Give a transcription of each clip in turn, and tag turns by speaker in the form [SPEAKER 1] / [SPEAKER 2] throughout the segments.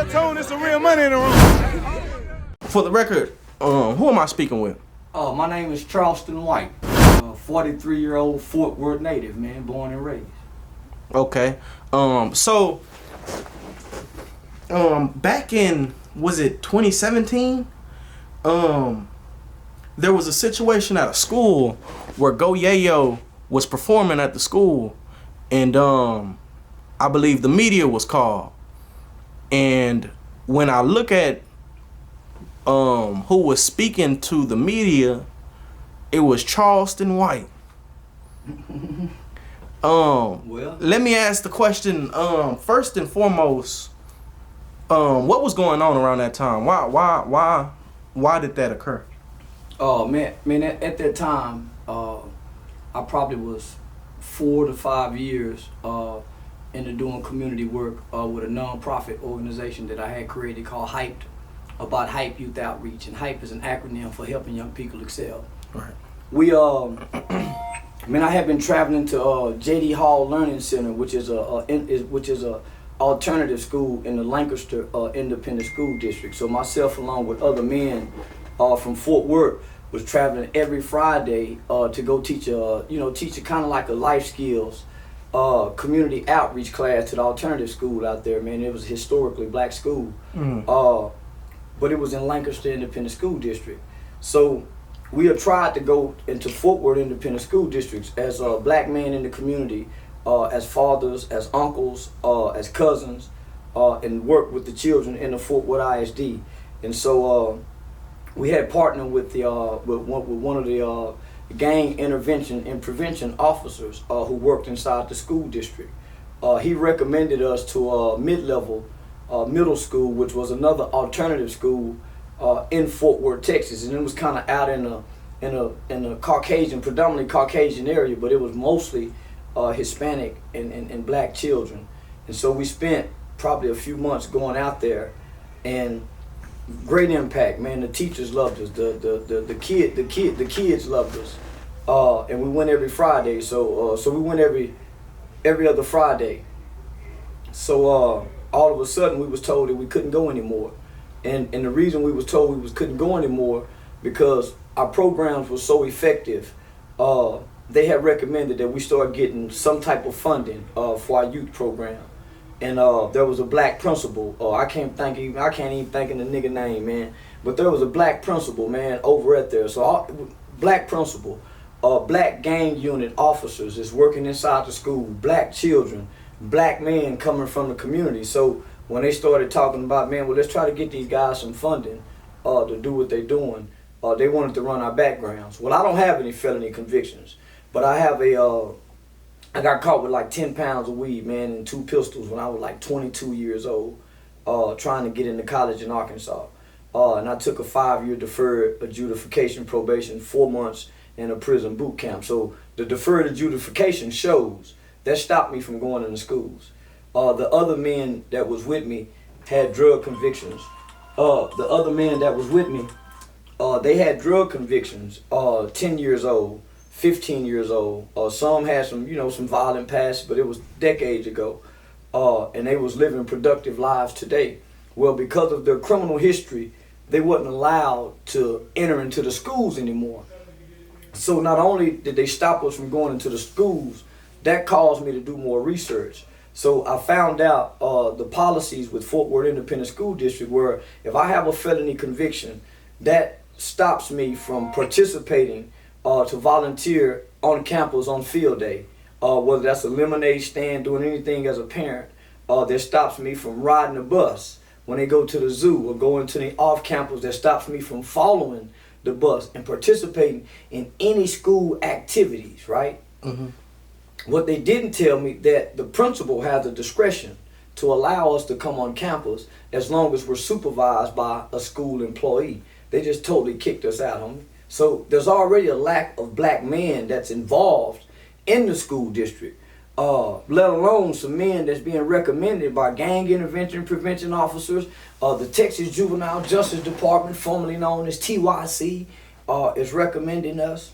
[SPEAKER 1] tone, there's some real money in the room.
[SPEAKER 2] For the record, who am I speaking with?
[SPEAKER 3] My name is Charleston White, 43-year-old Fort Worth native, man, born and raised.
[SPEAKER 2] Okay. Back in, was it 2017? There was a situation at a school where Go YaYo was performing at the school, and I believe the media was called. And when I look at who was speaking to the media, it was Charleston White.
[SPEAKER 3] Well,
[SPEAKER 2] let me ask the question, first and foremost, what was going on around that time? Why did that occur?
[SPEAKER 3] Man, at that time, I probably was 4 to 5 years into doing community work with a non-profit organization that I had created called H.Y.P.E, about H.Y.P.E youth outreach, and H.Y.P.E is an acronym for helping young people excel.
[SPEAKER 2] Right.
[SPEAKER 3] We I have been traveling to J.D. Hall Learning Center, which is a alternative school in the Lankerson Independent School District. So myself, along with other men from Fort Worth, was traveling every Friday to go teach a kind of like a life skills community outreach class to the alternative school out there. Man, it was a historically black school, but it was in Lankerson Independent School District. So we have tried to go into Fort Worth Independent School Districts as black men in the community, as fathers, as uncles, as cousins, and work with the children in the Fort Worth ISD. And so we had partnered with one of the gang intervention and prevention officers who worked inside the school district. He recommended us to Midlevel Middle School, which was another alternative school in Fort Worth, Texas, and it was kind of out in a Caucasian, predominantly Caucasian area, but it was mostly Hispanic and black children. And so we spent probably a few months going out there, and great impact, man. The teachers loved us, the kids loved us, and we went every Friday. So we went every other Friday. So all of a sudden we was told that we couldn't go anymore. And the reason we was told we couldn't go anymore, because our programs were so effective, they had recommended that we start getting some type of funding for our youth program. And there was a black principal, I can't even think of the nigga name, man, but there was a black principal, man, over at there. So black principal, black gang unit officers is working inside the school, black children, black men coming from the community. So when they started talking about, man, well, let's try to get these guys some funding to do what they're doing, they wanted to run our backgrounds. Well, I don't have any felony convictions, but I have I got caught with like 10 pounds of weed, man, and 2 pistols when I was like 22 years old, trying to get into college in Arkansas. And I took a 5-year deferred adjudication probation, 4 months in a prison boot camp. So the deferred adjudication shows that stopped me from going into schools. The other men that was with me had drug convictions. The other men that was with me, they had drug convictions, 10 years old, 15 years old. Some had some violent past, but it was decades ago. And they was living productive lives today. Well, because of their criminal history, they wasn't allowed to enter into the schools anymore. So not only did they stop us from going into the schools, that caused me to do more research. So I found out the policies with Fort Worth Independent School District, where if I have a felony conviction, that stops me from participating to volunteer on campus on field day, whether that's a lemonade stand, doing anything as a parent. That stops me from riding a bus when they go to the zoo, or going to the off campus. That stops me from following the bus and participating in any school activities, right? Mm-hmm. What they didn't tell me, that the principal has the discretion to allow us to come on campus as long as we're supervised by a school employee. They just totally kicked us out, homie. So there's already a lack of black men that's involved in the school district, let alone some men that's being recommended by gang intervention prevention officers. The Texas Juvenile Justice Department, formerly known as TYC, is recommending us.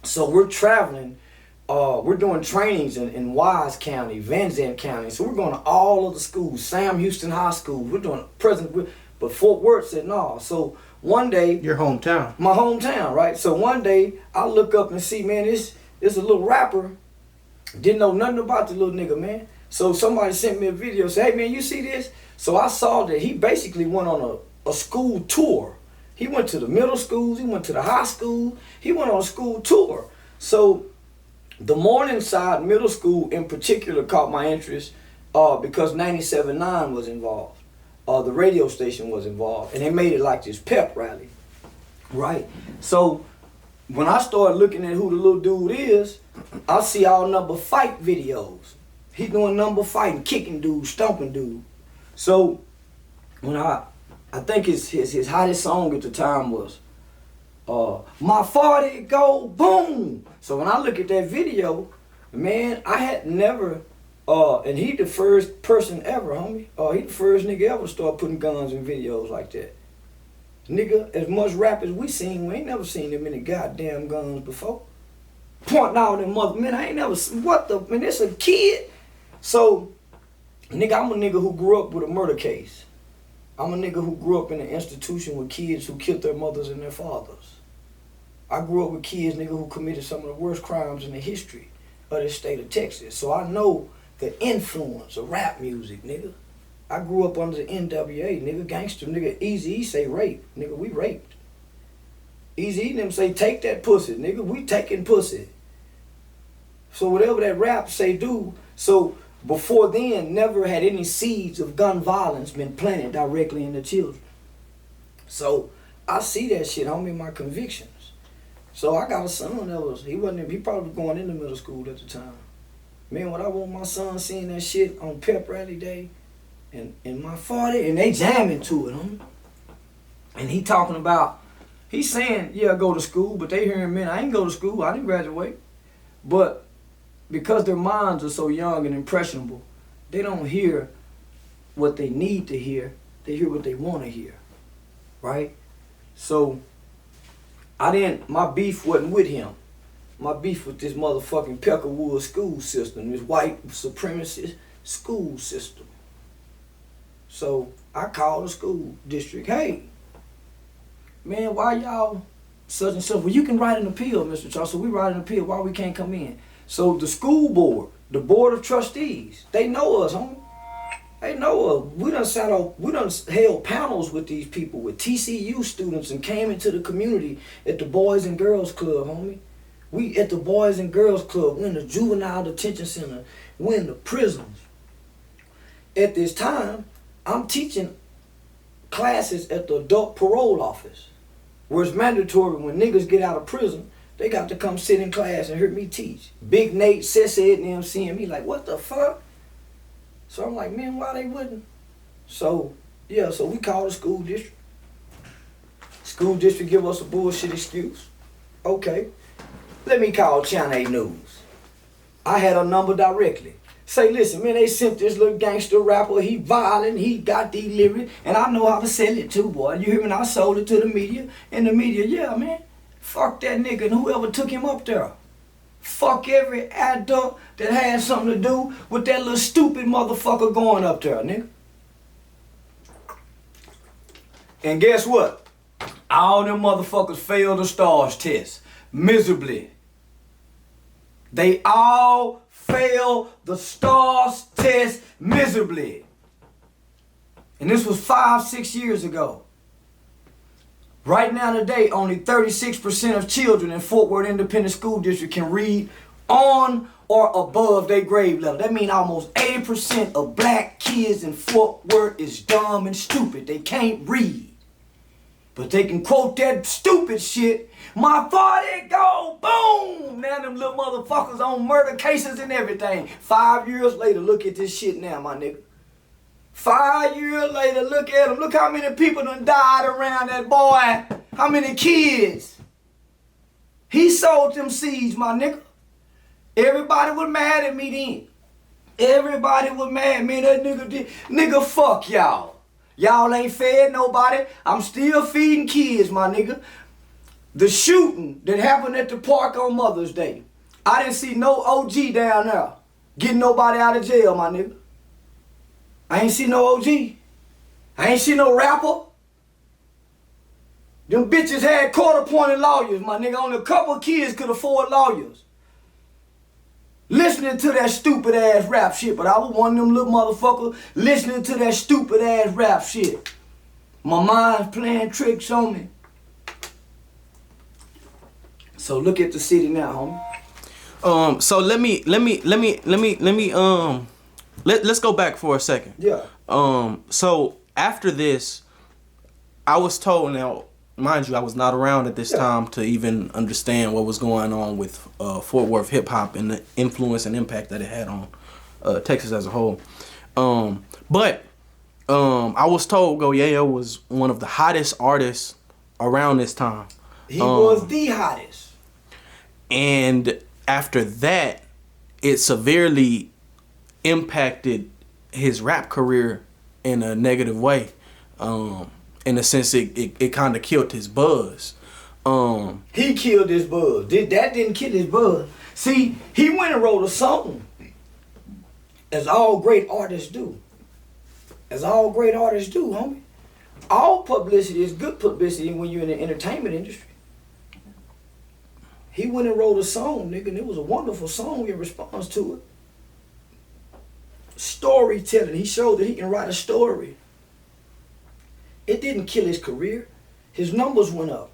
[SPEAKER 3] So we're traveling we're doing trainings in Wise County, Van Zandt County. So we're going to all of the schools, Sam Houston High School. We're doing but Fort Worth said no. So one day,
[SPEAKER 2] Your hometown.
[SPEAKER 3] my hometown, right? So one day I look up and see, man, this a little rapper. Didn't know nothing about the little nigga, man. So somebody sent me a video, say, hey man, you see this? So I saw that he basically went on a school tour. He went to the middle schools, he went to the high school, he went on a school tour. So the Morningside Middle School in particular caught my interest because 97.9 was involved. The radio station was involved, and they made it like this pep rally, right? So when I started looking at who the little dude is, I see all number fight videos. He's doing number fighting, kicking dudes, stomping dudes. So when I think his hottest song at the time was My 40 Go Boom. So when I look at that video, man, I had never, and he the first person ever, homie. He the first nigga ever start putting guns in videos like that. Nigga, as much rap as we seen, we ain't never seen that many goddamn guns before. Pointing out them mother, man, I ain't never, what the, man, it's a kid. So, nigga, I'm a nigga who grew up with a murder case. I'm a nigga who grew up in an institution with kids who killed their mothers and their fathers. I grew up with kids, nigga, who committed some of the worst crimes in the history of the state of Texas. So I know the influence of rap music, nigga. I grew up under the NWA, nigga, gangster, nigga. Eazy-E say rape, nigga, we raped. Eazy-E them say take that pussy, nigga, we taking pussy. So whatever that rap say do, so before then, never had any seeds of gun violence been planted directly in the children. So I see that shit, homie, my convictions. So I got a son that was, he probably going into middle school at the time. Man, what I want my son seeing that shit on pep rally day and my 40, and they jamming to it, homie. And he talking about, he's saying, yeah, go to school, but they hearing, man, I ain't go to school, I didn't graduate. But because their minds are so young and impressionable, they don't hear what they need to hear, they hear what they want to hear, right? So, my beef wasn't with him. My beef with this motherfucking Peckerwood school system, this white supremacist school system. So, I called the school district, hey, man, why y'all such and such? Well, you can write an appeal, Mr. Charles. So we write an appeal, why we can't come in? So the school board, the board of trustees, they know us, homie. They know us. We done held panels with these people, with TCU students, and came into the community at the Boys and Girls Club, homie. We at the Boys and Girls Club, we in the juvenile detention center, we in the prisons. At this time, I'm teaching classes at the adult parole office, where it's mandatory when niggas get out of prison, they got to come sit in class and hear me teach. Big Nate, Sissy, and them seeing me like, what the fuck? So I'm like, man, why they wouldn't? So, yeah, so we called the school district. School district give us a bullshit excuse. Okay, let me call Channel 8 News. I had a number directly. Say, listen, man, they sent this little gangster rapper, he violent, he got these lyrics, and I know how to sell it too, boy. You hear me? And I sold it to the media, and the media, yeah, man, fuck that nigga and whoever took him up there. Fuck every adult that had something to do with that little stupid motherfucker going up there, nigga. And guess what? All them motherfuckers failed the STARS test miserably. They all failed the STARS test miserably. And this was 5-6 years ago. Right now today, only 36% of children in Fort Worth Independent School District can read on or above their grade level. That means almost 80% of black kids in Fort Worth is dumb and stupid. They can't read. But they can quote that stupid shit. My 40 go boom! Now them little motherfuckers on murder cases and everything. 5 years later, look at this shit now, my nigga. 5 years later, look at him. Look how many people done died around that boy. How many kids? He sold them seeds, my nigga. Everybody was mad at me then. Everybody was mad, man. That nigga did. Nigga, fuck y'all. Y'all ain't fed nobody. I'm still feeding kids, my nigga. The shooting that happened at the park on Mother's Day. I didn't see no OG down there getting nobody out of jail, my nigga. I ain't see no OG. I ain't see no rapper. Them bitches had court-appointed lawyers, my nigga. Only a couple of kids could afford lawyers. Listening to that stupid-ass rap shit, but I was one of them little motherfuckers listening to that stupid-ass rap shit. My mind's playing tricks on me. So look at the city now, homie.
[SPEAKER 2] So let's go back for a second.
[SPEAKER 3] Yeah.
[SPEAKER 2] So after this, I was told, now mind you, I was not around at this time to even understand what was going on with Fort Worth hip hop and the influence and impact that it had on Texas as a whole. But I was told Go YaYo was one of the hottest artists around this time.
[SPEAKER 3] He was the hottest.
[SPEAKER 2] And after that, it severely impacted his rap career in a negative way. In a sense, it kind of killed his buzz.
[SPEAKER 3] He killed his buzz. That didn't kill his buzz. See, he went and wrote a song, as all great artists do. As all great artists do, homie. All publicity is good publicity when you're in the entertainment industry. He went and wrote a song, nigga, and it was a wonderful song in response to it. Storytelling. He showed that he can write a story. It didn't kill his career. His numbers went up.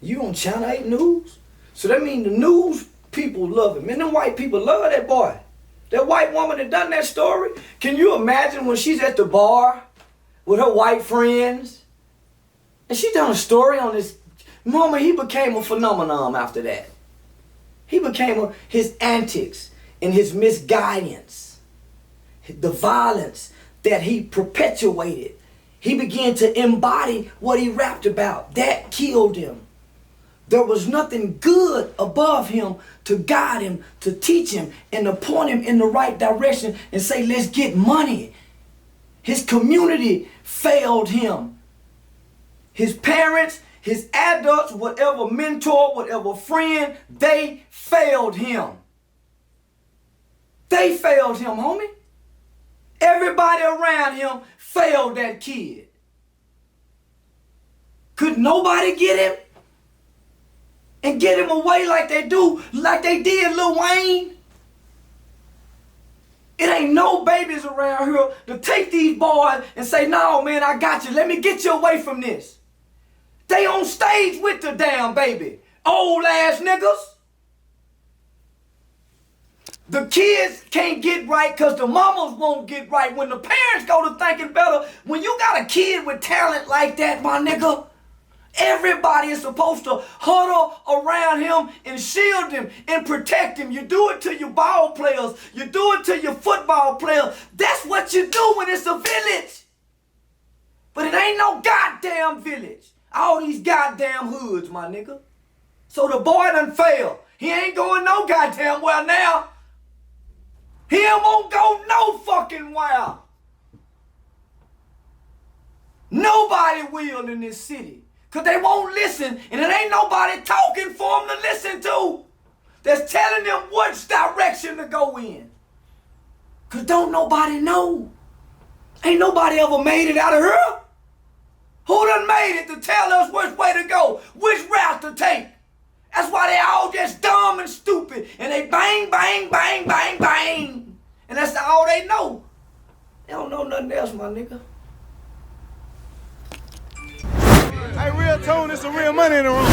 [SPEAKER 3] You on Channel 8 News? So that means the news people love him. Man, them white people love that boy. That white woman that done that story. Can you imagine when she's at the bar with her white friends? And she done a story on this moment. He became a phenomenon after that. He became his antics and his misguidance. The violence that he perpetuated. He began to embody what he rapped about. That killed him. There was nothing good above him to guide him, to teach him, and to point him in the right direction and say, let's get money. His community failed him. His parents, his adults, whatever mentor, whatever friend, they failed him. They failed him, homie. Everybody around him failed that kid. Could nobody get him and get him away like they did Lil Wayne? It ain't no babies around here to take these boys and say, no, man, I got you. Let me get you away from this. They on stage with the damn baby. Old ass niggas. The kids can't get right because the mamas won't get right. When the parents go to thinking better, when you got a kid with talent like that, my nigga, everybody is supposed to huddle around him and shield him and protect him. You do it to your ball players. You do it to your football players. That's what you do when it's a village. But it ain't no goddamn village. All these goddamn hoods, my nigga. So the boy done failed. He ain't going no goddamn well now. He won't go no fucking well. Nobody will in this city. Because they won't listen, and it ain't nobody talking for them to listen to. That's telling them which direction to go in. Because don't nobody know. Ain't nobody ever made it out of here. Who done made it to tell us which way to go, which route to take? That's why they all just dumb and stupid, and they bang, bang, bang, bang, bang. And that's all they know. They don't know nothing else, my nigga.
[SPEAKER 1] Hey, real tone, there's some real money in the room.